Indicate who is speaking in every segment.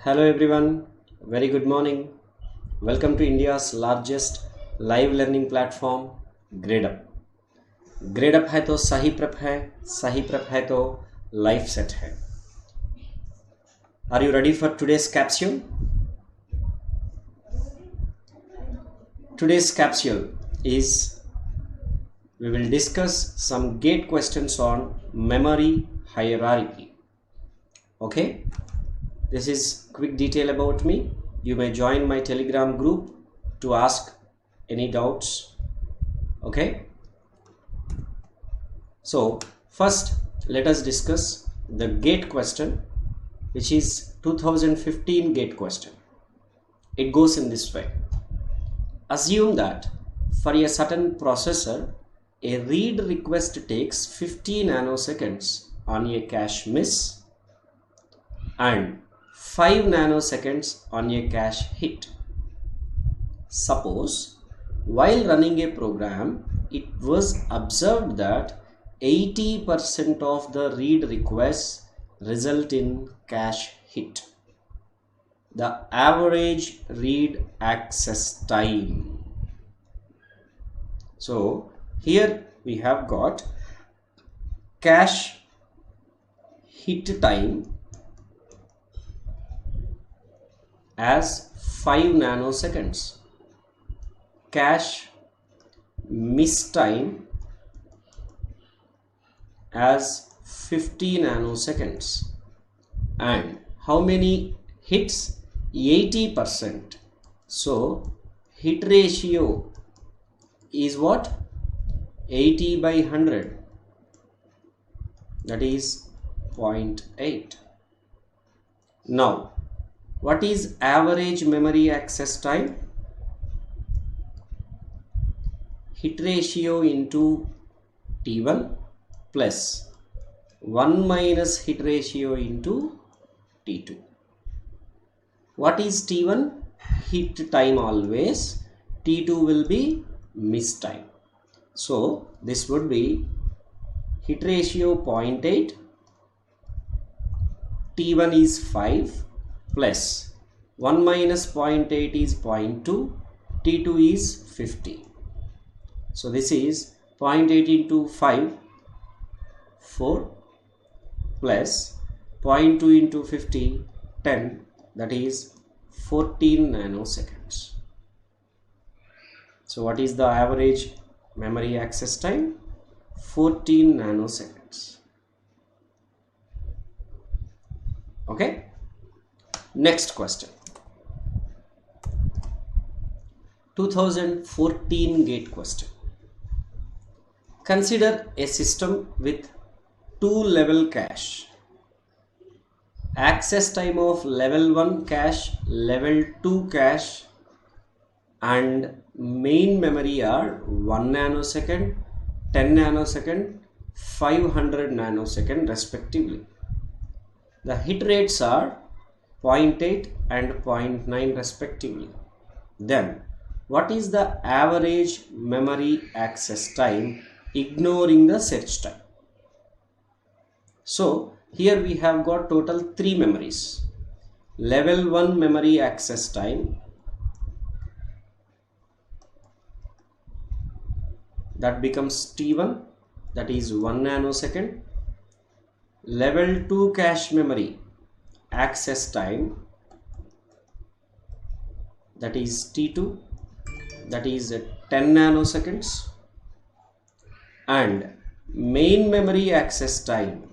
Speaker 1: Hello everyone, very good morning. Welcome to India's largest live learning platform, GradeUp. GradeUp है तो सही prep है तो life set है. Are you ready for today's capsule? Today's capsule is we will discuss some gate questions on memory hierarchy. Okay? This is quick detail about me. You may join my Telegram group to ask any doubts. Okay. So first let us discuss the gate question, which is 2015 gate question. It goes in this way. Assume that for a certain processor, a read request takes 50 nanoseconds on a cache miss and 5 nanoseconds on a cache hit. Suppose while running a program, it was observed that 80% of the read requests result in cache hit. The average read access time. So here we have got cache hit time as 5 nanoseconds, cache miss time as 50 nanoseconds, and how many hits? 80%. So hit ratio is what? 80 by 100, that is 0.8. Now what is average memory access time? Hit ratio into T1 plus 1 minus hit ratio into T2. What is T1? Hit time always. T2 will be miss time. So this would be hit ratio 0.8, T1 is 5 plus 1 minus 0.8 is 0.2, T2 is 50. So this is 0.8 into 5, 4 plus 0.2 into 50, 10, that is 14 nanoseconds. So what is the average memory access time? 14 nanoseconds. Okay. Next question. 2014 gate question. Consider a system with 2-level cache. Access time of level 1 cache, level 2 cache and main memory are 1 nanosecond, 10 nanosecond, 500 nanosecond respectively. The hit rates are 0.8 and 0.9 respectively. Then what is the average memory access time ignoring the search time? So here we have got total 3 memories. Level 1 memory access time, that becomes T1, that is 1 nanosecond. Level 2 cache memory access time, that is T2, that is 10 nanoseconds, and main memory access time,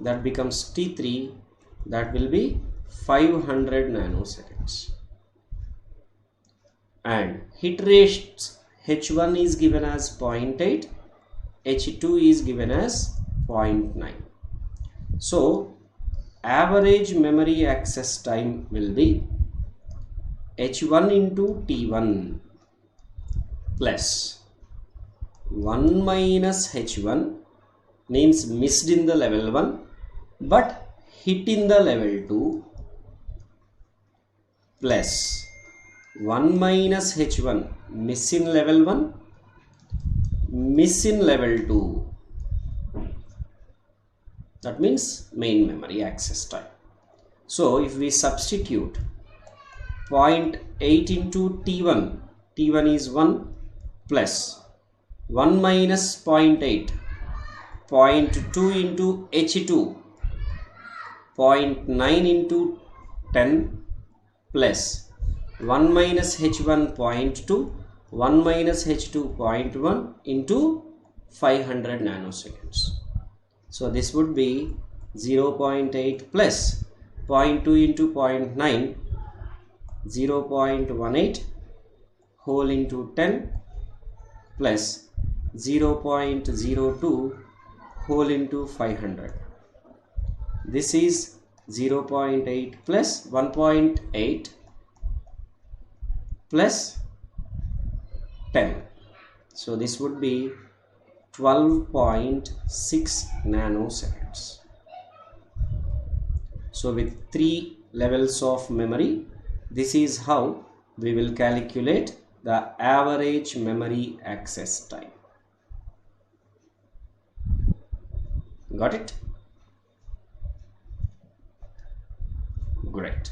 Speaker 1: that becomes T3, that will be 500 nanoseconds. And hit rates, H1 is given as 0.8, H2 is given as 0.9. So average memory access time will be H1 into T1 plus 1 minus H1 means missed in the level 1 but hit in the level 2 plus 1 minus H1 miss in level 1, miss in level 2 that means main memory access time. So if we substitute 0.8 into T1, T1 is 1 plus 1 minus 0.8, 0.2 into H2, 0.9 into 10 plus 1 minus H1 0.2, 1 minus H2 0.1 into 500 nanoseconds. So this would be 0.8 plus 0.2 into 0.9, 0.18 whole into 10 plus 0.02 whole into 500. This is 0.8 plus 1.8 plus 10. So this would be 12.6 nanoseconds. So with 3 levels of memory, this is how we will calculate the average memory access time. Got it? Great.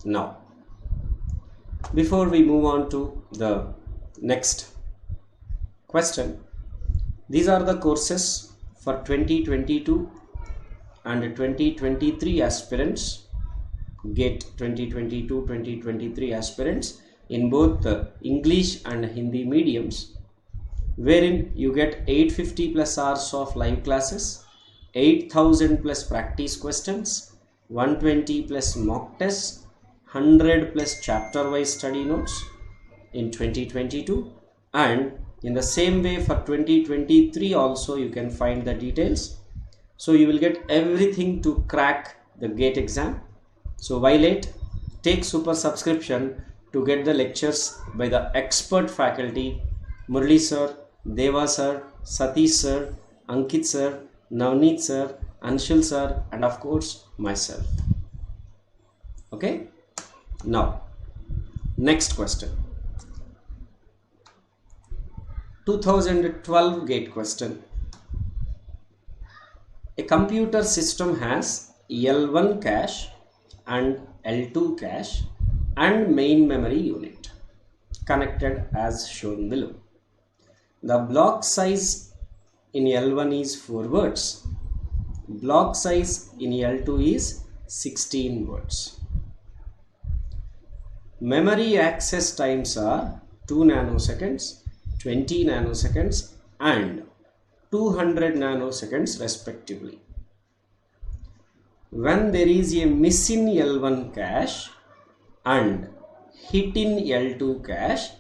Speaker 1: Now, before we move on to the next question, these are the courses for 2022 and 2023 aspirants, GATE 2022-2023 aspirants in both the English and Hindi mediums, wherein you get 850 plus hours of live classes, 8000 plus practice questions, 120 plus mock tests, 100 plus chapter wise study notes in 2022, and in the same way for 2023 also you can find the details. So you will get everything to crack the GATE exam. So why late? Take super subscription to get the lectures by the expert faculty Murli sir, Deva sir, Satish sir, Ankit sir, Navneet sir, Anshul sir, and of course myself. Okay, now next question. 2012 GATE question. A computer system has L1 cache and L2 cache and main memory unit connected as shown below. The block size in L1 is 4 words. Block size in L2 is 16 words. Memory access times are 2 nanoseconds, 20 nanoseconds and 200 nanoseconds respectively. When there is a miss in L1 cache and hit in L2 cache,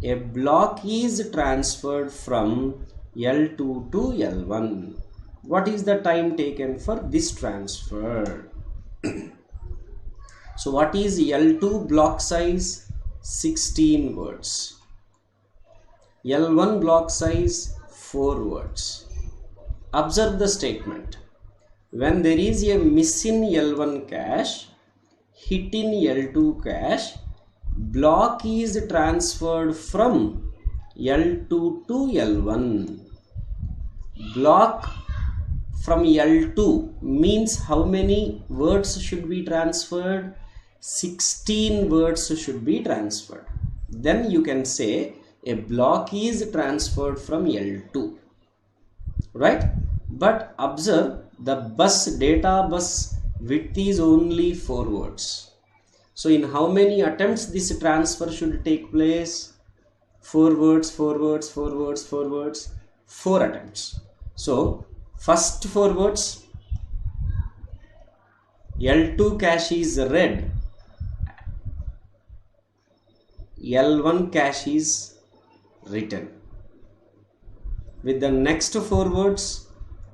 Speaker 1: a block is transferred from L2 to L1. What is the time taken for this transfer? So what is L2 block size? 16 words. L1 block size 4 words. Observe the statement. When there is a miss in L1 cache, hit in L2 cache, block is transferred from L2 to L1. Block from L2 means how many words should be transferred? 16 words should be transferred. Then you can say a block is transferred from L2, right? But observe the data bus width is only 4 words. So in how many attempts this transfer should take place? 4 words, 4 words, 4 words, 4 words, 4 attempts. So first 4 words, L2 cache is read, L1 cache is written. With the next 4 words,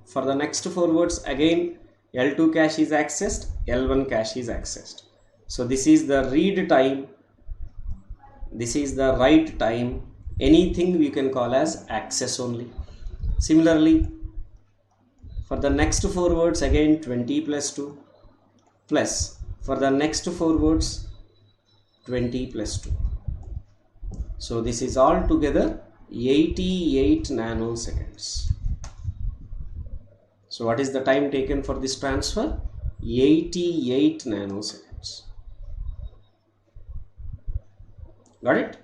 Speaker 1: for the next 4 words again L2 cache is accessed, L1 cache is accessed. So this is the read time, this is the write time. Anything we can call as access only. Similarly, for the next 4 words again 20 plus 2 plus for the next 4 words 20 plus 2. So this is all together 88 nanoseconds. So what is the time taken for this transfer? 88 nanoseconds. Got it?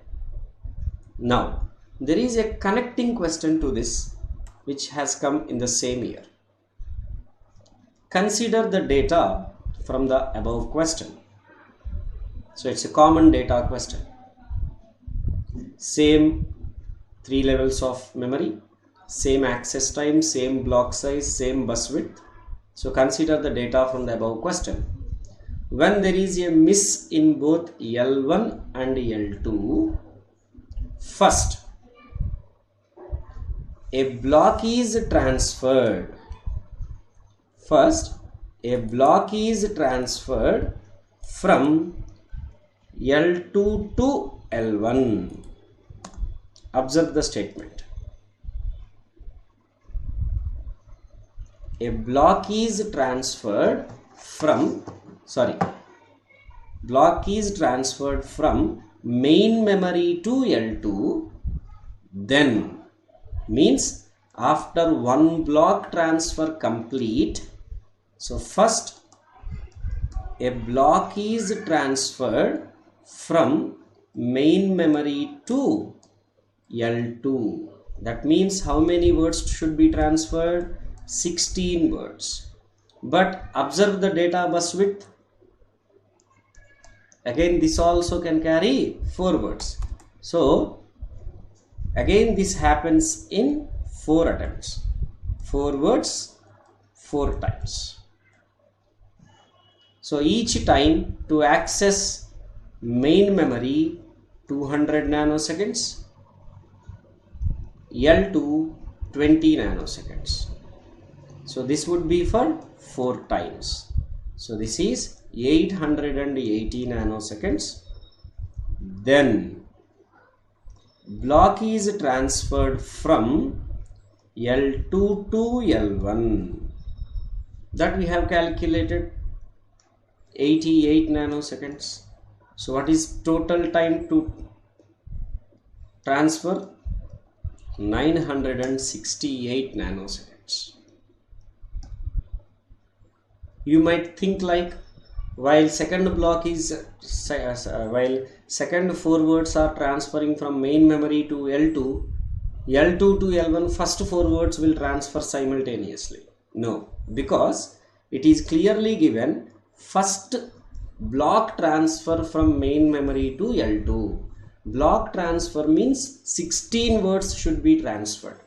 Speaker 1: Now there is a connecting question to this which has come in the same year. Consider the data from the above question. So it's a common data question. Same 3 levels of memory, same access time, same block size, same bus width. So consider the data from the above question. When there is a miss in both L1 and L2, first a block is transferred. First, a block is transferred from L2 to L1. Observe the statement. A block is transferred from main memory to L2, then means after one block transfer complete. So first a block is transferred from main memory to L2. That means how many words should be transferred? 16 words. But observe the data bus width. Again this also can carry 4 words. So again this happens in 4 attempts. 4 words 4 times. So each time to access main memory 200 nanoseconds, L2 20 nanoseconds. So this would be for 4 times. So this is 880 nanoseconds. Then block is transferred from L2 to L1. That we have calculated 88 nanoseconds. So what is total time to transfer? 968 nanoseconds. You might think like, while second 4 words are transferring from main memory to L2, L2 to L1, first 4 words will transfer simultaneously. No, because it is clearly given first block transfer from main memory to L2. Block transfer means 16 words should be transferred.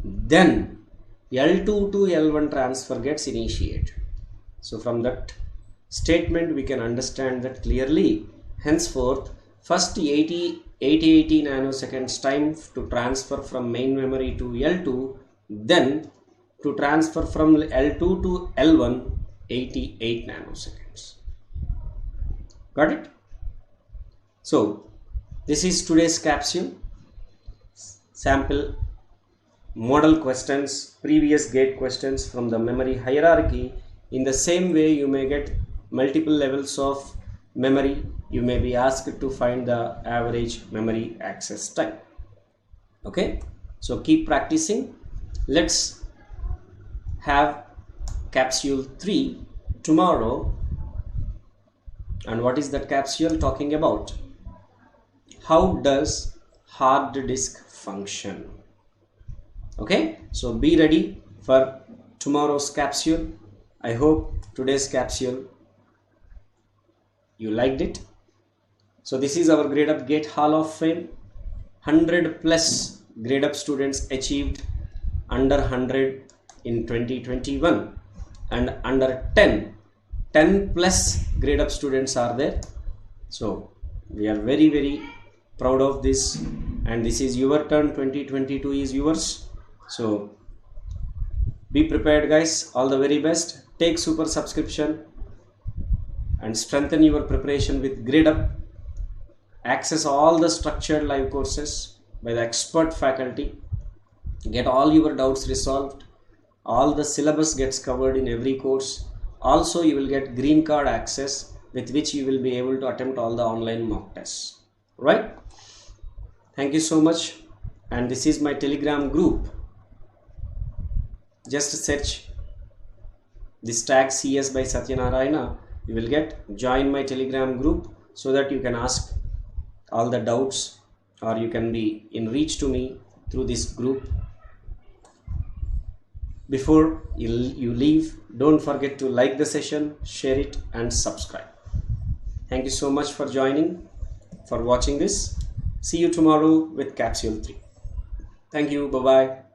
Speaker 1: Then L2 to L1 transfer gets initiated. So from that statement we can understand that clearly. Henceforth, first 80 nanoseconds time to transfer from main memory to L2, then to transfer from L2 to L1, 88 nanoseconds. Got it? So this is today's capsule. Sample model questions, previous gate questions from the memory hierarchy. In the same way, you may get multiple levels of memory. You may be asked to find the average memory access time. Okay, so keep practicing. Let's have capsule 3 tomorrow. And what is that capsule talking about? How does hard disk function? Okay, so be ready for tomorrow's capsule. I hope today's capsule you liked it. So this is our Grade Up Gate Hall of Fame. 100 plus Grade Up students achieved under 100 in 2021, and under 10 plus Grade Up students are there. So we are very proud of this, and this is your turn. 2022 is yours. So be prepared, guys. All the very best. Take super subscription and strengthen your preparation with Grade Up. Access all the structured live courses by the expert faculty. Get all your doubts resolved. All the syllabus gets covered in every course. Also, you will get green card access with which you will be able to attempt all the online mock tests. Right? Thank you so much. And this is my Telegram group. Just search this tag CS by Satyanarayana. You will get join my Telegram group, so that you can ask all the doubts, or you can be in reach to me through this group. Before you leave, don't forget to like the session, share it and subscribe. Thank you so much for joining, for watching this. See you tomorrow with capsule 3. Thank you. Bye bye.